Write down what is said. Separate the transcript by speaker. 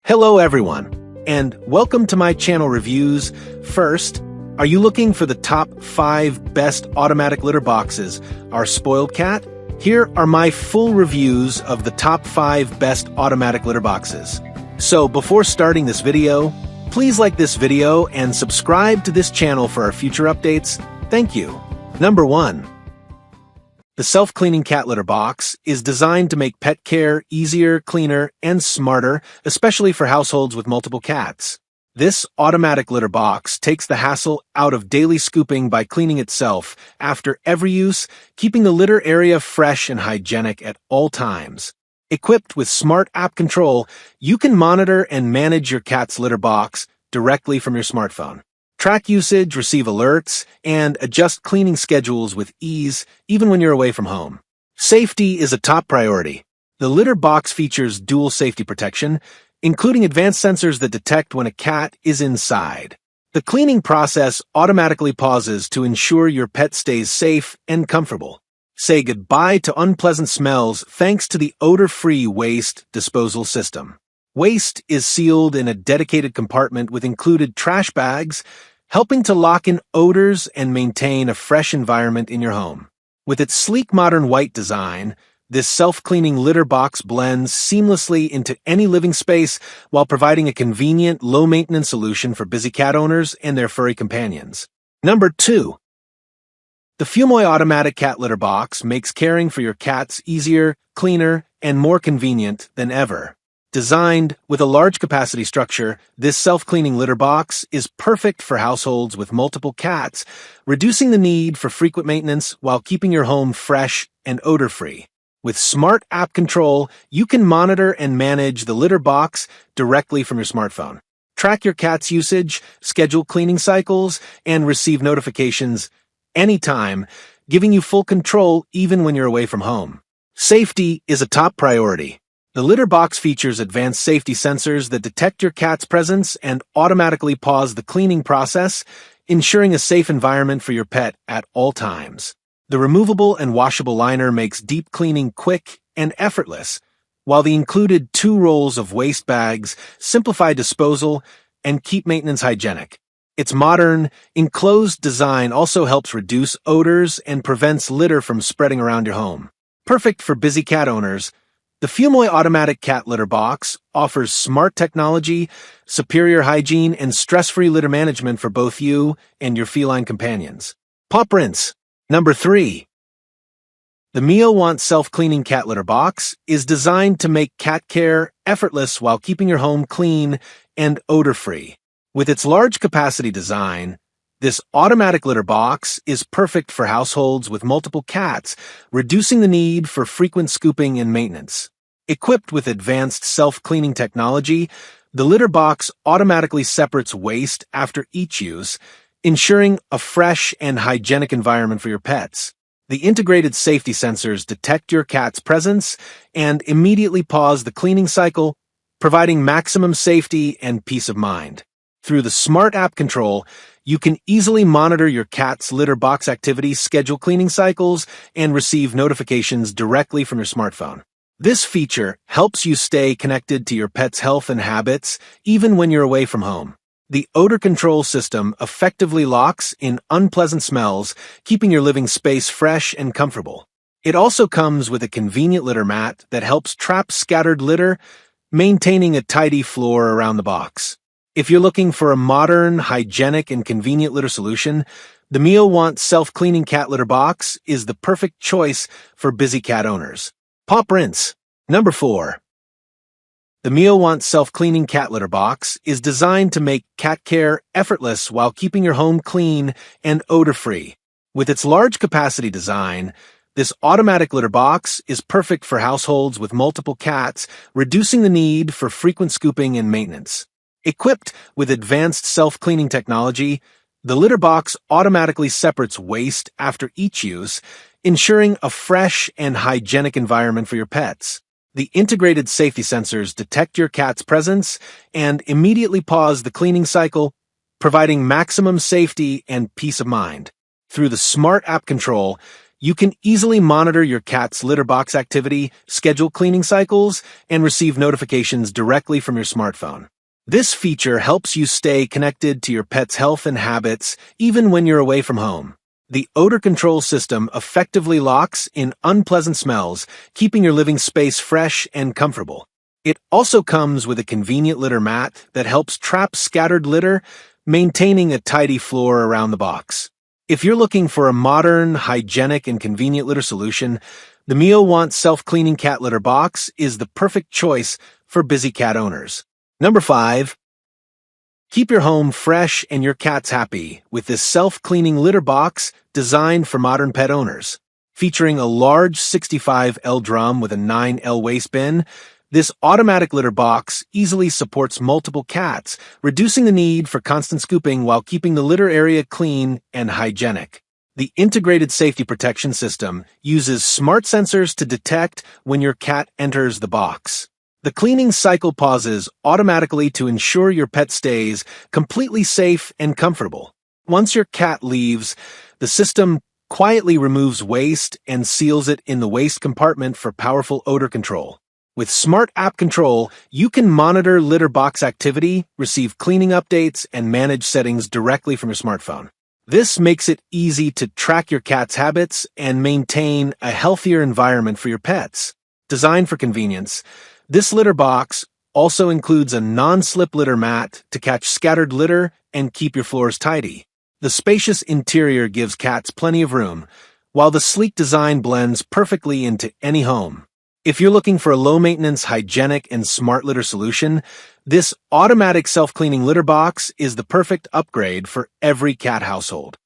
Speaker 1: Hello everyone, and welcome to my channel reviews. First, are you looking for the top 5 best automatic litter boxes? Our spoiled cat? Here are my full reviews of the top 5 best automatic litter boxes. So before starting this video, please like this video and subscribe to this channel for our future updates. Thank you. Number 1. The self-cleaning cat litter box is designed to make pet care easier, cleaner, and smarter, especially for households with multiple cats. This automatic litter box takes the hassle out of daily scooping by cleaning itself after every use, keeping the litter area fresh and hygienic at all times. Equipped with smart app control, you can monitor and manage your cat's litter box directly from your smartphone. Track usage, receive alerts, and adjust cleaning schedules with ease, even when you're away from home. Safety is a top priority. The litter box features dual safety protection, including advanced sensors that detect when a cat is inside. The cleaning process automatically pauses to ensure your pet stays safe and comfortable. Say goodbye to unpleasant smells thanks to the odor-free waste disposal system. Waste is sealed in a dedicated compartment with included trash bags, helping to lock in odors and maintain a fresh environment in your home. With its sleek modern white design, this self-cleaning litter box blends seamlessly into any living space while providing a convenient, low-maintenance solution for busy cat owners and their furry companions. Number 2. The Fumoi automatic cat litter box makes caring for your cats easier, cleaner, and more convenient than ever. Designed with a large capacity structure, this self-cleaning litter box is perfect for households with multiple cats, reducing the need for frequent maintenance while keeping your home fresh and odor-free. With smart app control, you can monitor and manage the litter box directly from your smartphone. Track your cat's usage, schedule cleaning cycles, and receive notifications anytime, giving you full control even when you're away from home. Safety is a top priority. The litter box features advanced safety sensors that detect your cat's presence and automatically pause the cleaning process, ensuring a safe environment for your pet at all times. The removable and washable liner makes deep cleaning quick and effortless, while the included 2 rolls of waste bags simplify disposal and keep maintenance hygienic. Its modern, enclosed design also helps reduce odors and prevents litter from spreading around your home. Perfect for busy cat owners, the Fumoi automatic cat litter box offers smart technology, superior hygiene, and stress-free litter management for both you and your feline companions. Pop rinse. Number 3. The MeoWant self-cleaning cat litter box is designed to make cat care effortless while keeping your home clean and odor-free. With its large capacity design, this automatic litter box is perfect for households with multiple cats, reducing the need for frequent scooping and maintenance. Equipped with advanced self-cleaning technology, the litter box automatically separates waste after each use, ensuring a fresh and hygienic environment for your pets. The integrated safety sensors detect your cat's presence and immediately pause the cleaning cycle, providing maximum safety and peace of mind. Through the smart app control, you can easily monitor your cat's litter box activity, schedule cleaning cycles, and receive notifications directly from your smartphone. This feature helps you stay connected to your pet's health and habits, even when you're away from home. The odor control system effectively locks in unpleasant smells, keeping your living space fresh and comfortable. It also comes with a convenient litter mat that helps trap scattered litter, maintaining a tidy floor around the box. If you're looking for a modern, hygienic, and convenient litter solution, the MeoWant self-cleaning cat litter box is the perfect choice for busy cat owners. Pop rinse. Number 4. The MeoWant self-cleaning cat litter box is designed to make cat care effortless while keeping your home clean and odor-free. With its large capacity design, this automatic litter box is perfect for households with multiple cats, reducing the need for frequent scooping and maintenance. Equipped with advanced self-cleaning technology, the litter box automatically separates waste after each use, ensuring a fresh and hygienic environment for your pets. The integrated safety sensors detect your cat's presence and immediately pause the cleaning cycle, providing maximum safety and peace of mind. Through the smart app control, You can easily monitor your cat's litter box activity, schedule cleaning cycles, and receive notifications directly from your smartphone. This feature helps you stay connected to your pet's health and habits even when you're away from home. The odor control system effectively locks in unpleasant smells, keeping your living space fresh and comfortable. It also comes with a convenient litter mat that helps trap scattered litter, maintaining a tidy floor around the box. If you're looking for a modern, hygienic, and convenient litter solution, the MeoWant self-cleaning cat litter box is the perfect choice for busy cat owners. Number 5. Keep your home fresh and your cats happy with this self-cleaning litter box designed for modern pet owners. Featuring a large 65L drum with a 9L waste bin, this automatic litter box easily supports multiple cats, reducing the need for constant scooping while keeping the litter area clean and hygienic. The integrated safety protection system uses smart sensors to detect when your cat enters the box. The cleaning cycle pauses automatically to ensure your pet stays completely safe and comfortable. Once your cat leaves, the system quietly removes waste and seals it in the waste compartment for powerful odor control. With Smart App Control, you can monitor litter box activity, receive cleaning updates, and manage settings directly from your smartphone. This makes it easy to track your cat's habits and maintain a healthier environment for your pets. Designed for convenience, this litter box also includes a non-slip litter mat to catch scattered litter and keep your floors tidy. The spacious interior gives cats plenty of room, while the sleek design blends perfectly into any home. If you're looking for a low-maintenance, hygienic, and smart litter solution, this automatic self-cleaning litter box is the perfect upgrade for every cat household.